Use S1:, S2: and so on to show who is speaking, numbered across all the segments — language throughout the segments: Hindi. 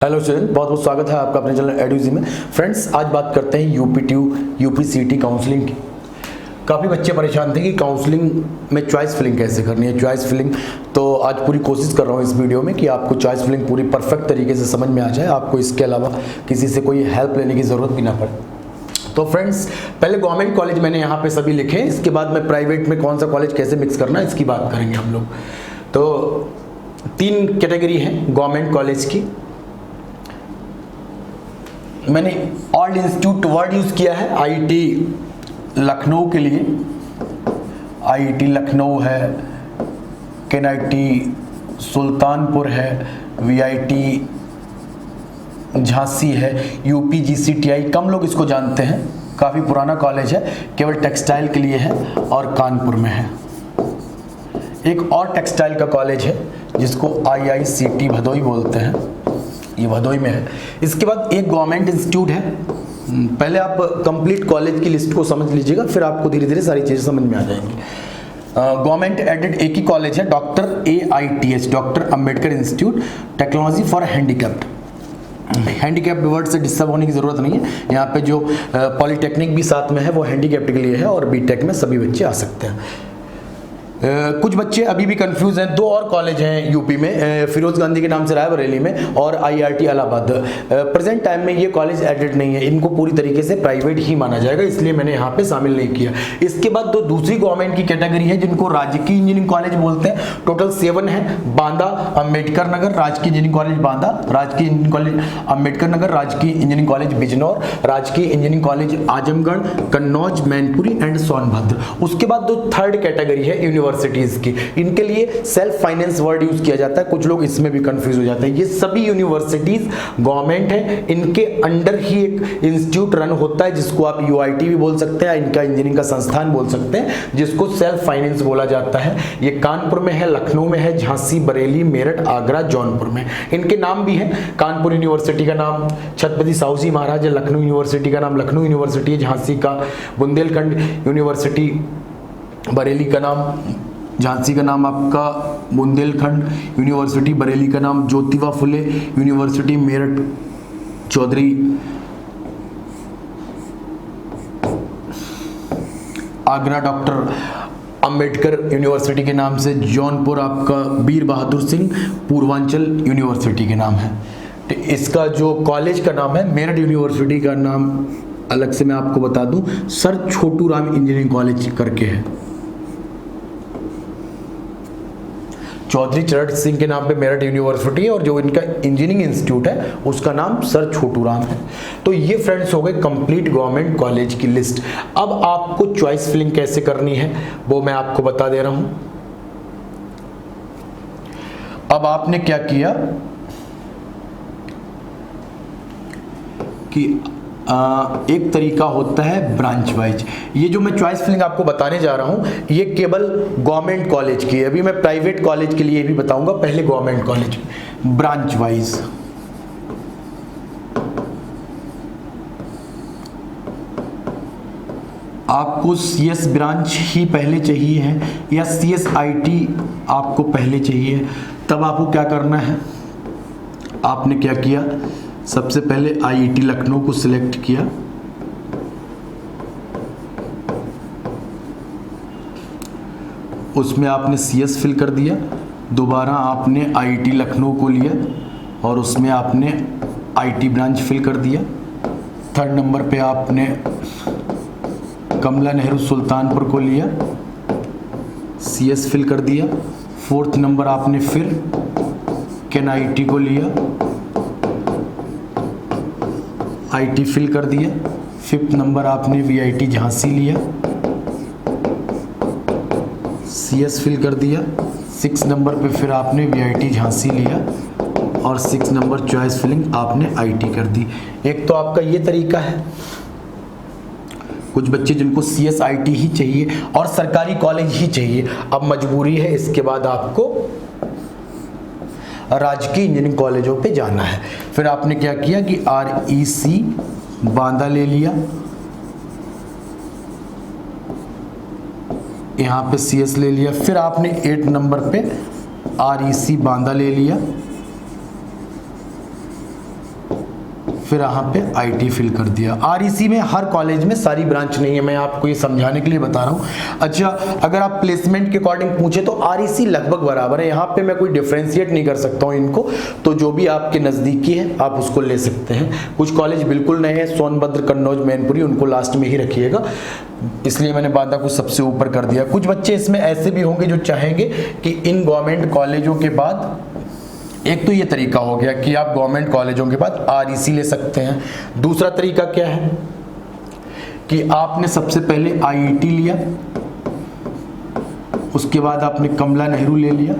S1: हेलो स्टूडेंट, बहुत बहुत स्वागत है आपका अपने चैनल एडुजी में। फ्रेंड्स, आज बात करते हैं यूपी-ट्यू यूपी-सीटी काउंसलिंग की। काफ़ी बच्चे परेशान थे कि काउंसलिंग में चॉइस फिलिंग कैसे करनी है। चॉइस फिलिंग तो आज पूरी कोशिश कर रहा हूँ इस वीडियो में कि आपको चॉइस फिलिंग पूरी परफेक्ट तरीके से समझ में आ जाए, आपको इसके अलावा किसी से कोई हेल्प लेने की ज़रूरत भी ना पड़े। तो फ्रेंड्स, पहले गवर्नमेंट कॉलेज मैंने यहाँ पे सभी लिखे, इसके बाद में प्राइवेट में कौन सा कॉलेज कैसे मिक्स करना है इसकी बात करेंगे हम लोग। तो 3 कैटेगरी है गवर्नमेंट कॉलेज की। मैंने ऑल इंस्टीट्यूट वर्ड यूज़ किया है। आईआईटी लखनऊ के लिए आईआईटी लखनऊ है, केनआईटी सुल्तानपुर है, वीआईटी झांसी है, यूपीजीसीटीआई कम लोग इसको जानते हैं, काफ़ी पुराना कॉलेज है, केवल टेक्सटाइल के लिए है और कानपुर में है। एक और टेक्सटाइल का कॉलेज है जिसको आईआईसीटी भदोई बोलते हैं, ये भदोई में है। इसके बाद एक गवर्नमेंट इंस्टीट्यूट है। पहले आप कंप्लीट कॉलेज की लिस्ट को समझ लीजिएगा, फिर आपको धीरे धीरे सारी चीज़ें समझ में आ जाएंगी। गवर्नमेंट एडेड एक ही कॉलेज है, doctor AITH, doctor Ambedkar institute technology for handicapped. Handicapped word से डिस्टर्ब होने की ज़रूरत नहीं है। यहाँ पे जो पॉलीटेक्निक भी साथ में है वो हैंडीकैप्ड के लिए है और बीटेक में सभी बच्चे आ सकते हैं। कुछ बच्चे अभी भी कंफ्यूज हैं। 2 और कॉलेज हैं यूपी में, फिरोज गांधी के नाम से रायबरेली में और IIT इलाहाबाद। प्रेजेंट टाइम में ये कॉलेज एडेड नहीं है, इनको पूरी तरीके से प्राइवेट ही माना जाएगा, इसलिए मैंने यहाँ पे शामिल नहीं किया। इसके बाद दूसरी गवर्नमेंट की कैटेगरी है जिनको राजकीय इंजीनियरिंग कॉलेज बोलते हैं। टोटल 7 है। बांदा, अंबेडकर नगर, राजकीय इंजीनियरिंग कॉलेज बांदा, राजकीय इंजीनियरिंग कॉलेज अंबेडकर नगर, राजकीय इंजीनियरिंग कॉलेज बिजनौर, राजकीय engineering college Azamgarh, Kannauj, Mainpuri and Sonbhadra. उसके बाद 3rd कैटेगरी है यूनिवर्सिटीज की। इनके लिए सेल्फ फाइनेंस वर्ड यूज किया जाता है, कुछ लोग इसमें भी कंफ्यूज हो जाते हैं। ये सभी यूनिवर्सिटीज गवर्नमेंट है, इनके अंडर ही एक इंस्टीट्यूट रन होता है जिसको आप UIT भी बोल सकते हैं, इनका इंजीनियरिंग का संस्थान बोल सकते हैं, जिसको सेल्फ फाइनेंस बोला जाता है। ये कानपुर में है, लखनऊ में है, झांसी, बरेली, मेरठ, आगरा, जौनपुर में। इनके नाम भी हैं। कानपुर यूनिवर्सिटी का नाम छत्रपति साहू जी महाराज है, लखनऊ यूनिवर्सिटी का नाम लखनऊ यूनिवर्सिटी है, झांसी का बुंदेलखंड यूनिवर्सिटी, बरेली का नाम, झांसी का नाम आपका बुंदेलखंड यूनिवर्सिटी, बरेली का नाम Jyotiba Phule university, Meerut Chaudhary Agra doctor Ambedkar university के नाम से, जौनपुर आपका वीर बहादुर सिंह पूर्वांचल यूनिवर्सिटी के नाम है। तो इसका जो कॉलेज का नाम है, मेरठ यूनिवर्सिटी का नाम अलग से मैं आपको बता दूं, sir Chhotu Ram engineering college करके है। चौधरी चरण सिंह के नाम पे मेरठ यूनिवर्सिटी है और जो इनका इंजीनियरिंग इंस्टीट्यूट है उसका नाम सर छोटू राम है। तो ये फ्रेंड्स हो गए कंप्लीट गवर्नमेंट कॉलेज की लिस्ट। अब आपको चॉइस फिलिंग कैसे करनी है वो मैं आपको बता दे रहा हूं। अब आपने क्या किया कि एक तरीका होता है ब्रांच वाइज। ये जो मैं चॉइस फिलिंग आपको बताने जा रहा हूं ये केवल गवर्नमेंट कॉलेज की है, अभी मैं प्राइवेट कॉलेज के लिए भी बताऊंगा, पहले गवर्नमेंट कॉलेज। ब्रांच वाइज आपको CS ब्रांच ही पहले चाहिए है या CSIT आपको पहले चाहिए, तब आपको क्या करना है। आपने क्या किया, सबसे पहले IIT लखनऊ को सिलेक्ट किया, उसमें आपने CS फिल कर दिया। दोबारा आपने IIT लखनऊ को लिया और उसमें आपने IT ब्रांच फिल कर दिया। 3rd नंबर पे आपने कमला नेहरू सुल्तानपुर को लिया, CS फिल कर दिया। 4th नंबर आपने फिर KNIT को लिया, IT फिल कर दिया। 5th नंबर आपने VIT झांसी लिया, CS फिल कर दिया। 6 नंबर पे फिर आपने VIT झांसी लिया और 6 नंबर चॉइस फिलिंग आपने IT कर दी। एक तो आपका ये तरीका है। कुछ बच्चे जिनको CSIT ही चाहिए और सरकारी कॉलेज ही चाहिए, अब मजबूरी है, इसके बाद आपको राजकीय इंजीनियरिंग कॉलेजों पे जाना है। फिर आपने क्या किया कि REC बांदा ले लिया, यहाँ पे CS ले लिया। फिर आपने 8 नंबर पे REC बांदा ले लिया, फिर यहाँ पे आईटी फिल कर दिया। आरईसी में हर कॉलेज में सारी ब्रांच नहीं है, मैं आपको ये समझाने के लिए बता रहा हूँ। अच्छा, अगर आप प्लेसमेंट के अकॉर्डिंग पूछे तो आरईसी लगभग बराबर है, यहाँ पे मैं कोई डिफ्रेंशिएट नहीं कर सकता हूँ इनको, तो जो भी आपके नज़दीकी है आप उसको ले सकते हैं। कुछ कॉलेज बिल्कुल नए हैं, सोनभद्र, कन्नौज, मैनपुरी, उनको लास्ट में ही रखिएगा, इसलिए मैंने बांदा को सबसे ऊपर कर दिया। कुछ बच्चे इसमें ऐसे भी होंगे जो चाहेंगे कि इन गवर्नमेंट कॉलेजों के बाद, एक तो ये तरीका हो गया कि आप गवर्नमेंट कॉलेजों के बाद आरईसी ले सकते हैं। दूसरा तरीका क्या है कि आपने सबसे पहले आईआईटी लिया, उसके बाद आपने कमला नेहरू ले लिया।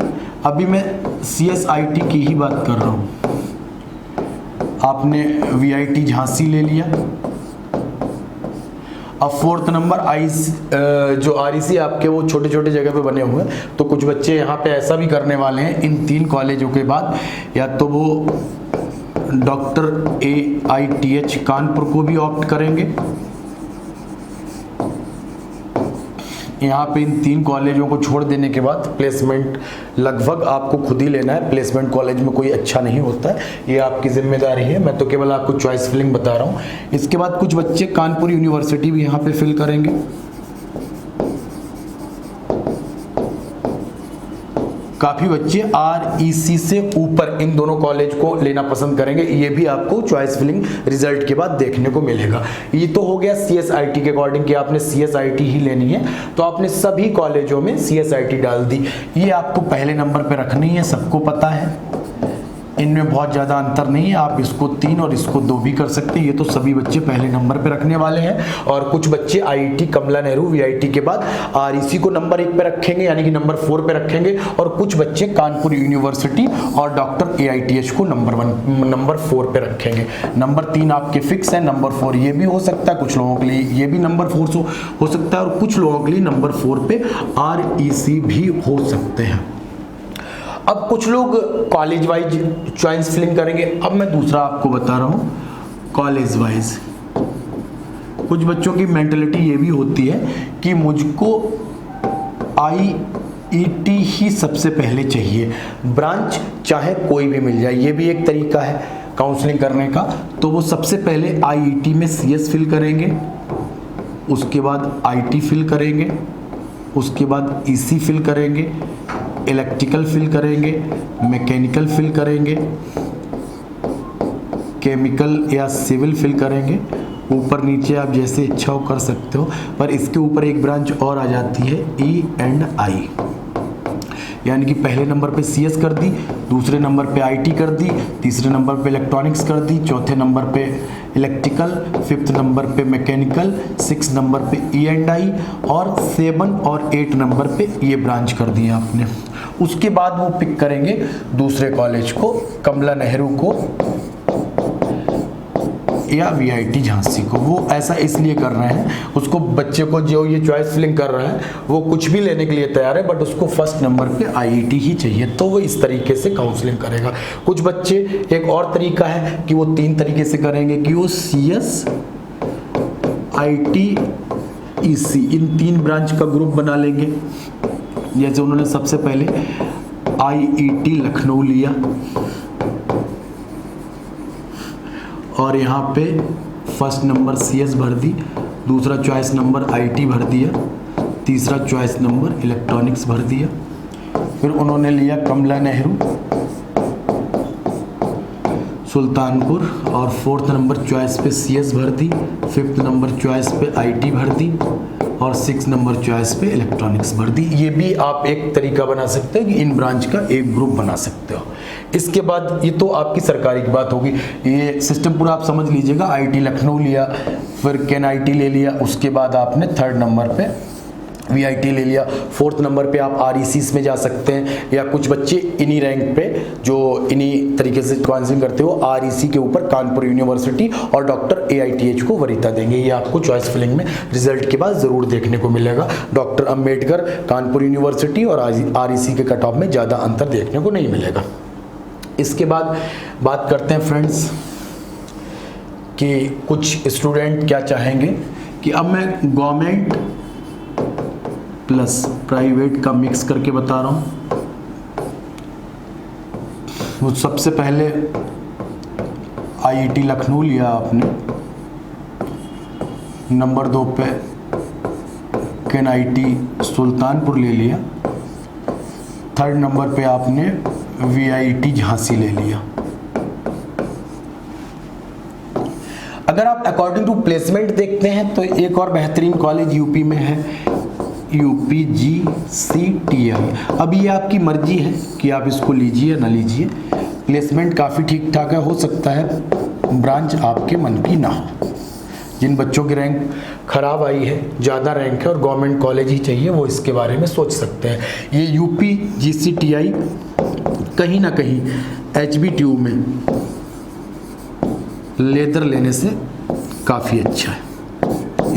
S1: अभी मैं सीएसआईटी की ही बात कर रहा हूँ। आपने वीआईटी झांसी ले लिया। अब फोर्थ नंबर जो आरईसी आपके वो छोटे छोटे जगह पे बने हुए हैं, तो कुछ बच्चे यहाँ पे ऐसा भी करने वाले हैं इन 3 कॉलेजों के बाद, या तो वो डॉक्टर AITH कानपुर को भी ऑप्ट करेंगे। यहाँ पे इन 3 कॉलेजों को छोड़ देने के बाद प्लेसमेंट लगभग आपको खुद ही लेना है। प्लेसमेंट कॉलेज में कोई अच्छा नहीं होता है, ये आपकी जिम्मेदारी है, मैं तो केवल आपको चॉइस फिलिंग बता रहा हूँ। इसके बाद कुछ बच्चे कानपुर यूनिवर्सिटी भी यहाँ पे फिल करेंगे। काफ़ी बच्चे आरईसी से ऊपर इन दोनों कॉलेज को लेना पसंद करेंगे, ये भी आपको चॉइस फिलिंग रिजल्ट के बाद देखने को मिलेगा। ये तो हो गया सीएसआईटी के अकॉर्डिंग कि आपने सीएसआईटी ही लेनी है, तो आपने सभी कॉलेजों में सीएसआईटी डाल दी। ये आपको पहले नंबर पे रखनी है, सबको पता है, इनमें बहुत ज़्यादा अंतर नहीं है। आप इसको 3 और इसको 2 भी कर सकते हैं, ये तो सभी बच्चे पहले नंबर पे रखने वाले हैं। और कुछ बच्चे आईआईटी, कमला नेहरू, वीआईटी के बाद आरईसी को नंबर 1 पे रखेंगे, यानी कि नंबर 4 पे रखेंगे। और कुछ बच्चे कानपुर यूनिवर्सिटी और डॉक्टर AITH को नंबर 4 पे रखेंगे। नंबर 3 आपके फिक्स है, नंबर 4 ये भी हो सकता है, कुछ लोगों के लिए ये भी नंबर 4 हो सकता है, और कुछ लोगों के लिए नंबर 4 पे आरईसी भी हो सकते हैं। अब कुछ लोग कॉलेज वाइज चॉइस फिलिंग करेंगे। अब मैं दूसरा आपको बता रहा हूँ कॉलेज वाइज। कुछ बच्चों की मेंटलिटी ये भी होती है कि मुझको आईईटी ही सबसे पहले चाहिए, ब्रांच चाहे कोई भी मिल जाए, ये भी एक तरीका है काउंसलिंग करने का। तो वो सबसे पहले आईईटी में CS फिल करेंगे, उसके बाद IT फिल करेंगे, उसके बाद EC फिल करेंगे, इलेक्ट्रिकल फिल करेंगे, मैकेनिकल फिल करेंगे, केमिकल या सिविल फिल करेंगे। ऊपर नीचे आप जैसे इच्छा हो कर सकते हो, पर इसके ऊपर एक ब्रांच और आ जाती है E&I, यानी कि पहले नंबर पे CS कर दी, दूसरे नंबर पे IT कर दी, तीसरे नंबर पे इलेक्ट्रॉनिक्स कर दी, चौथे नंबर पे इलेक्ट्रिकल, 5th नंबर पे मैकेनिकल, 6 नंबर पे E&I, और 7 और 8 नंबर पे ये ब्रांच कर दी आपने। उसके बाद वो पिक करेंगे दूसरे कॉलेज को, कमला नेहरू को या वीआईटी झांसी को। वो ऐसा इसलिए कर रहे हैं, उसको बच्चे को जो ये चॉइस फिलिंग कर रहा है वो कुछ भी लेने के लिए तैयार है, बट उसको फर्स्ट नंबर पे आईआईटी ही चाहिए, तो वो इस तरीके से काउंसलिंग करेगा। कुछ बच्चे, एक और तरीका है कि वो 3 तरीके से करेंगे कि वो CS, IT, EC in 3 branch का ग्रुप बना लेंगे। जैसे उन्होंने सबसे पहले IIT लखनऊ लिया और यहाँ पे फर्स्ट नंबर CS भर दी, दूसरा चॉइस नंबर IT भर दिया, तीसरा चॉइस नंबर इलेक्ट्रॉनिक्स भर दिया। फिर उन्होंने लिया कमला नेहरू, सुल्तानपुर, और 4th नंबर चॉइस पे CS भर दी, 5th नंबर चॉइस पे IT भर दी, और 6 नंबर चॉइस पे इलेक्ट्रॉनिक्स भर दी। ये भी आप एक तरीका बना सकते हैं कि इन ब्रांच का एक ग्रुप बना सकते हो। इसके बाद ये तो आपकी सरकारी की बात होगी, ये सिस्टम पूरा आप समझ लीजिएगा। IT लखनऊ लिया, फिर NIT ले लिया, उसके बाद आपने 3rd नंबर पे VIT ले लिया, 4th नंबर पे आप RECs में जा सकते हैं, या कुछ बच्चे इन्हीं रैंक पे जो इन्हीं तरीके से काउंसलिंग करते हो REC के ऊपर कानपुर यूनिवर्सिटी और डॉक्टर AITH को वरीयता देंगे। ये आपको चॉइस फिलिंग में रिजल्ट के बाद ज़रूर देखने को मिलेगा। डॉक्टर अंबेडकर, कानपुर यूनिवर्सिटी और REC के कट ऑफ में ज़्यादा अंतर देखने को नहीं मिलेगा। इसके बाद बात करते हैं फ्रेंड्स कि कुछ स्टूडेंट क्या चाहेंगे कि अब मैं गवर्नमेंट प्लस प्राइवेट का मिक्स करके बता रहा हूँ। वो सबसे पहले आईआईटी लखनऊ लिया आपने, नंबर 2 पे केएनआईटी सुल्तानपुर ले लिया, थर्ड नंबर पे आपने वीआईटी झांसी ले लिया। अगर आप अकॉर्डिंग टू प्लेसमेंट देखते हैं तो एक और बेहतरीन कॉलेज यूपी में है, UPGCTI। अब ये आपकी मर्जी है कि आप इसको लीजिए ना लीजिए, प्लेसमेंट काफ़ी ठीक ठाक है, हो सकता है ब्रांच आपके मन की ना हो। जिन बच्चों की रैंक खराब आई है, ज़्यादा रैंक है और गवर्नमेंट कॉलेज ही चाहिए, वो इसके बारे में सोच सकते हैं। ये UPGCTI कहीं ना कहीं HBTU में लेदर लेने से काफ़ी अच्छा है,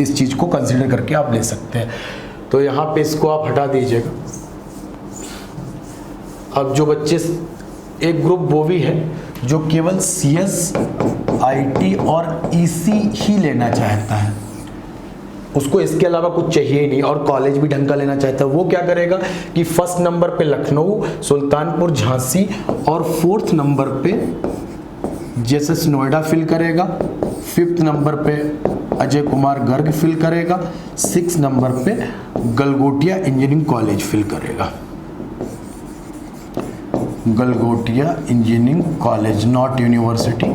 S1: इस चीज़ को कंसिडर करके आप ले सकते हैं। तो यहाँ पे इसको आप हटा दीजिएगा। अब जो बच्चे, एक ग्रुप वो भी है जो केवल CS, IT और EC ही लेना चाहता है, उसको इसके अलावा कुछ चाहिए ही नहीं और कॉलेज भी ढंग का लेना चाहता है। वो क्या करेगा कि फर्स्ट नंबर पे लखनऊ, सुल्तानपुर, झांसी और फोर्थ नंबर पे JSS नोएडा फिल करेगा, फिफ्थ नंबर पे अजय कुमार गर्ग फिल करेगा, 6 नंबर पे गलगोटिया इंजीनियरिंग कॉलेज फिल करेगा। Galgotia engineering college, not university,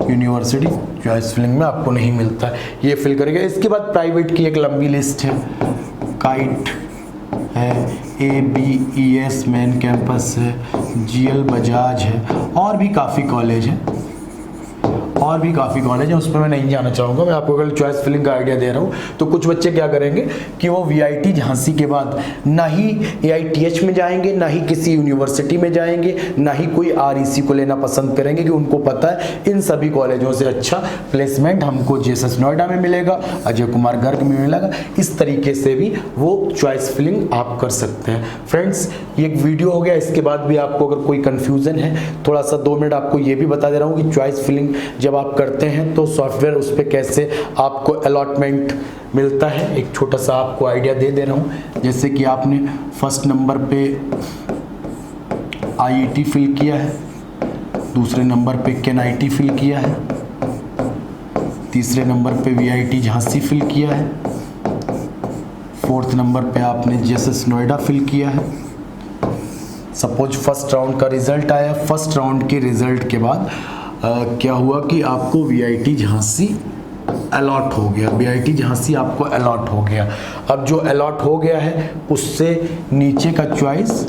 S1: university choice filling में आपको नहीं मिलता है, ये फिल करेगा। इसके बाद प्राइवेट की एक लंबी लिस्ट है, काइट है, ABES मेन कैंपस है, GL बजाज है, और भी काफ़ी कॉलेज हैं, और भी काफ़ी कॉलेज है, उस पर मैं नहीं जाना चाहूँगा। मैं आपको अगर चॉइस फिलिंग का आइडिया दे रहा हूँ। तो कुछ बच्चे क्या करेंगे कि वो VIT झांसी के बाद ना ही AITH में जाएंगे, ना ही किसी यूनिवर्सिटी में जाएंगे, ना ही कोई REC को लेना पसंद करेंगे, कि उनको पता है इन सभी कॉलेजों से अच्छा प्लेसमेंट हमको JSS नोएडा में मिलेगा, अजय कुमार गर्ग में मिलेगा। इस तरीके से भी वो चॉइस फिलिंग आप कर सकते हैं। फ्रेंड्स, ये एक वीडियो हो गया, इसके बाद भी आपको अगर कोई कन्फ्यूज़न है, थोड़ा सा 2 मिनट आपको ये भी बता दे रहा हूँ कि चॉइस फिलिंग जब आप करते हैं तो सॉफ्टवेयर उस पर कैसे आपको अलॉटमेंट मिलता है, एक छोटा सा आपको आइडिया दे रहा हूं। जैसे कि आपने फर्स्ट नंबर पे IIT फिल किया है, दूसरे नंबर पे केएनआईटी फिल किया है, तीसरे नंबर पे VIT झांसी फिल किया है, फोर्थ नंबर पे आपने JSS नोएडा फिल किया है। सपोज फर्स्ट राउंड का रिजल्ट आया, फर्स्ट राउंड के रिजल्ट के बाद क्या हुआ कि आपको VIT झांसी अलॉट हो गया, VIT झांसी आपको अलॉट हो गया। अब जो अलॉट हो गया है उससे नीचे का चॉइस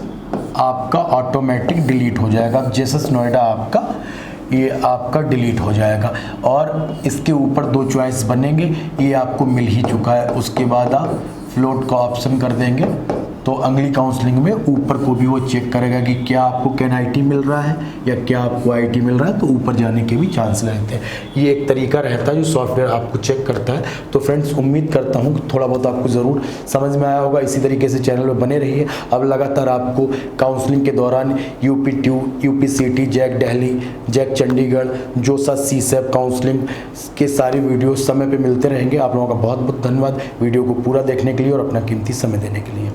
S1: आपका ऑटोमेटिक डिलीट हो जाएगा। अब JSS नोएडा आपका डिलीट हो जाएगा और इसके ऊपर 2 चॉइस बनेंगे, ये आपको मिल ही चुका है। उसके बाद आप फ्लोट का ऑप्शन कर देंगे तो अगली काउंसलिंग में ऊपर को भी वो चेक करेगा कि क्या आपको केएनआईटी मिल रहा है या क्या आपको IIT मिल रहा है, तो ऊपर जाने के भी चांस रहते हैं। ये एक तरीका रहता है जो सॉफ्टवेयर आपको चेक करता है। तो फ्रेंड्स, उम्मीद करता हूँ कि थोड़ा बहुत आपको ज़रूर समझ में आया होगा। इसी तरीके से चैनल में बने रहिए। अब लगातार आपको काउंसलिंग के दौरान UP-TU, UPCT, JAC Delhi, JAC Chandigarh, JoSAA CSEP counselling के सारी वीडियो समय पर मिलते रहेंगे। आप लोगों का बहुत बहुत धन्यवाद वीडियो को पूरा देखने के लिए और अपना कीमती समय देने के लिए।